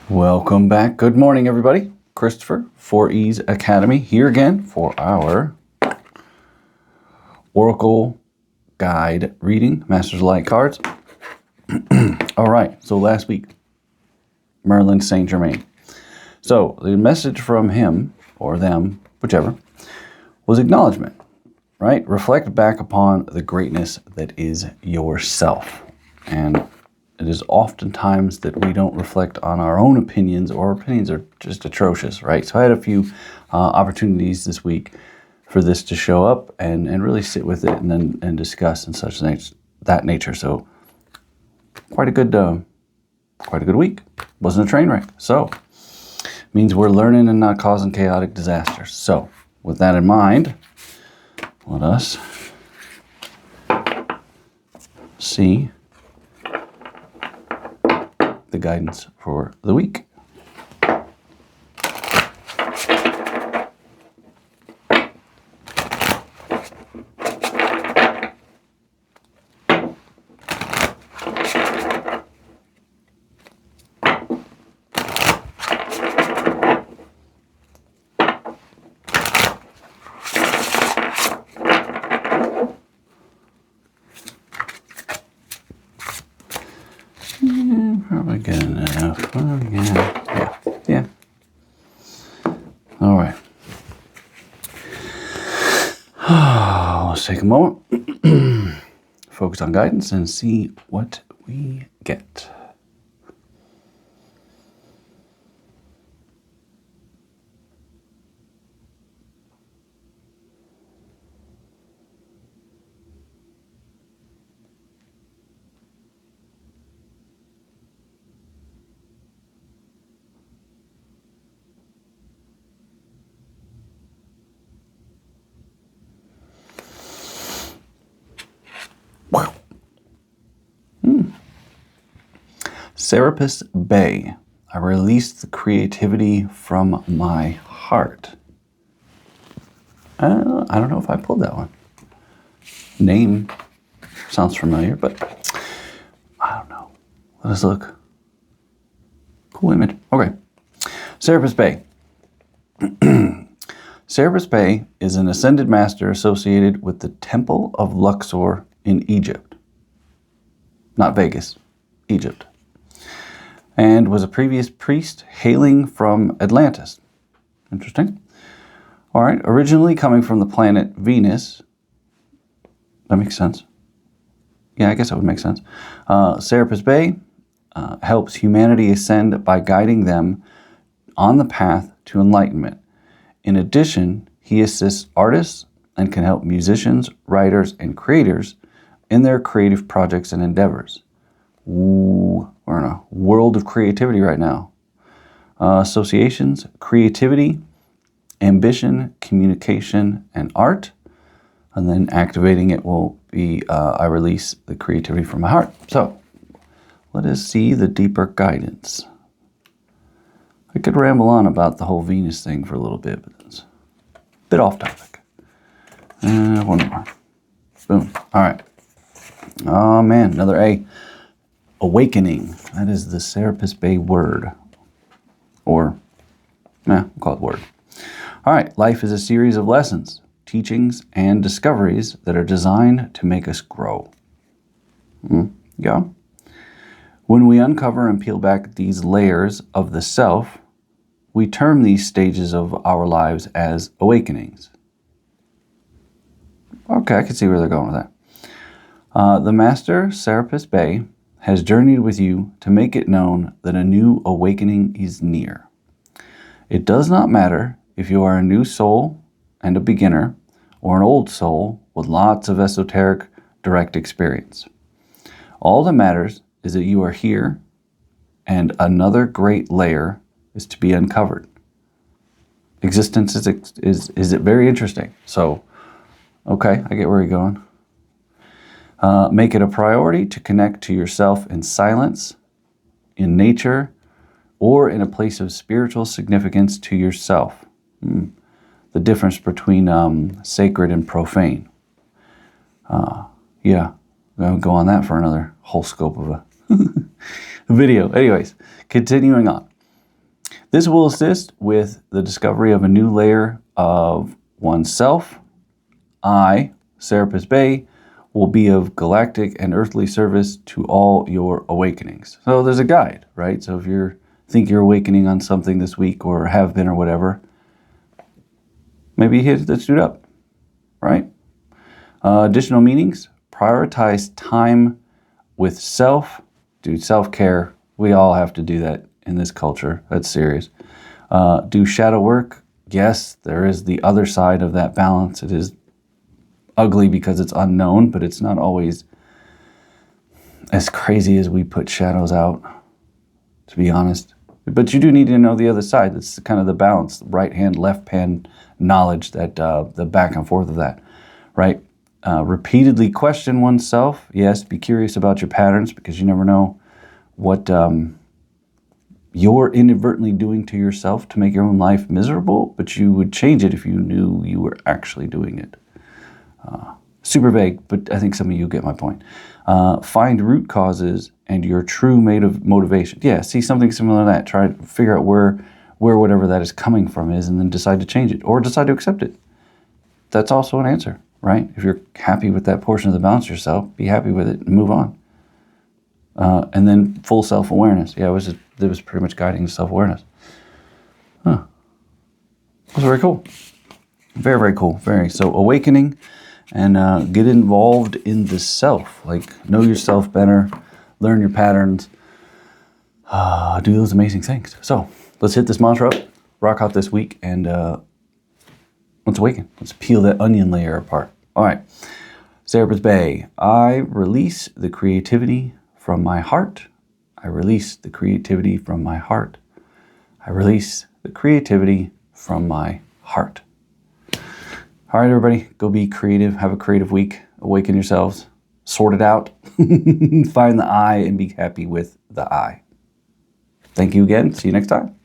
Welcome back. Good morning, everybody. Christopher, 4E's Academy, here again for our Oracle Guide reading, Masters of Light cards. All right, so last week, Merlin Saint Germain. So the message from him, or them, whichever, was acknowledgement, right? Reflect back upon the greatness that is yourself. And it is oftentimes that we don't reflect on our own opinions, or our opinions are just atrocious, right? So I had a few opportunities this week for this to show up and really sit with it and discuss and such that nature. So quite a good week. Wasn't a train wreck. So means we're learning and not causing chaotic disasters. So with that in mind, let us see the guidance for the week. Probably good enough. Yeah. All right. Let's take a moment, focus on guidance, and see what we get. Wow. Serapis Bey. I released the creativity from my heart. I don't know if I pulled that one. Name sounds familiar, but I don't know. Let us look. Cool image. Okay. Serapis Bey. Serapis Bey is an ascended master associated with the Temple of Luxor in Egypt. Not Vegas, Egypt. And was a previous priest hailing from Atlantis. Interesting. All right. Originally coming from the planet Venus. That makes sense. Yeah, I guess that would make sense. Serapis Bey helps humanity ascend by guiding them on the path to enlightenment. In addition, he assists artists and can help musicians, writers, and creators in their creative projects and endeavors. Ooh, we're in a world of creativity right now. Associations, creativity, ambition, communication, and art. And then activating it will be, I release the creativity from my heart. So let us see the deeper guidance. I could ramble on about the whole Venus thing for a little bit, but it's a bit off topic. One more. Boom. All right. Oh man, another A. Awakening. That is the Serapis Bey word. Or, we'll call it word. All right. Life is a series of lessons, teachings, and discoveries that are designed to make us grow. Yeah. When we uncover and peel back these layers of the self, we term these stages of our lives as awakenings. Okay, I can see where they're going with that. The Master, Serapis Bey, has journeyed with you to make it known that a new awakening is near. It does not matter if you are a new soul and a beginner, or an old soul with lots of esoteric direct experience. All that matters is that you are here, and another great layer is to be uncovered. Existence is very interesting. So, okay, I get where you're going. Make it a priority to connect to yourself in silence, in nature, or in a place of spiritual significance to yourself. The difference between sacred and profane. Yeah, I'll go on that for another whole scope of a video. Anyways, continuing on. This will assist with the discovery of a new layer of oneself. I, Serapis Bey, will be of galactic and earthly service to all your awakenings. So there's a guide, right? So if you think you're awakening on something this week or have been or whatever, maybe hit this dude up, right? Additional meanings: prioritize time with self. Dude, self-care, we all have to do that in this culture. That's serious. Do shadow work. Yes, there is the other side of that balance. It is ugly because it's unknown, but it's not always as crazy as we put shadows out, to be honest. But you do need to know the other side. That's kind of the balance, right hand, left hand knowledge, that the back and forth of that, right? Repeatedly question oneself. Yes, be curious about your patterns, because you never know what you're inadvertently doing to yourself to make your own life miserable, but you would change it if you knew you were actually doing it. Super vague, but I think some of you get my point. Find root causes and your true motivation. Yeah, see something similar to that. Try to figure out where whatever that is coming from is, and then decide to change it or decide to accept it. That's also an answer, right? If you're happy with that portion of the balance yourself, be happy with it and move on. And then full self-awareness. Yeah, it was pretty much guiding self-awareness. Huh. That was very cool. Very, very cool. So awakening and get involved in the self. Like, know yourself better, learn your patterns, do those amazing things. So let's hit this mantra up, rock out this week, and let's awaken. Let's peel that onion layer apart. All right. Serapis Bey, I release the creativity from my heart. I release the creativity from my heart. I release the creativity from my heart. All right, everybody, go be creative. Have a creative week. Awaken yourselves. Sort it out. Find the I and be happy with the I. Thank you again. See you next time.